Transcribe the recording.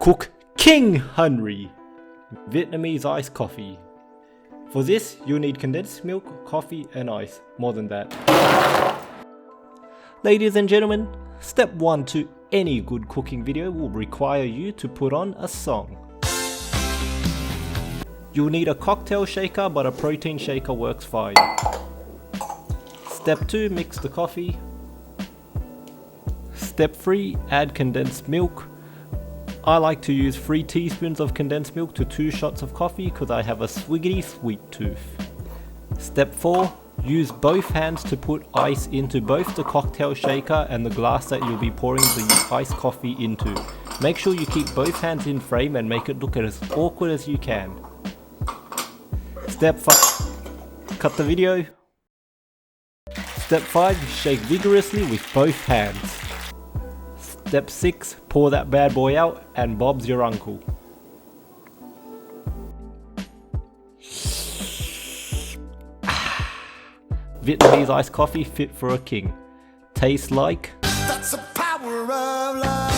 CooKing Hunry Vietnamese iced coffee. For this, you'll need condensed milk, coffee and ice. More than that. Ladies and gentlemen, step 1 to any good cooking video will require you to put on a song. You'll need a cocktail shaker, but a protein shaker works fine. Step 2, mix the coffee. Step 3, add condensed milk. I like to use 3 teaspoons of condensed milk to 2 shots of coffee because I have a swiggity sweet tooth. Step 4, use both hands to put ice into both the cocktail shaker and the glass that you'll be pouring the iced coffee into. Make sure you keep both hands in frame and make it look as awkward as you can. Step 5, cut the video. Step 5, shake vigorously with both hands. Step 6, pour that bad boy out and Bob's your uncle. Vietnamese iced coffee fit for a king. Tastes like... That's the power of love.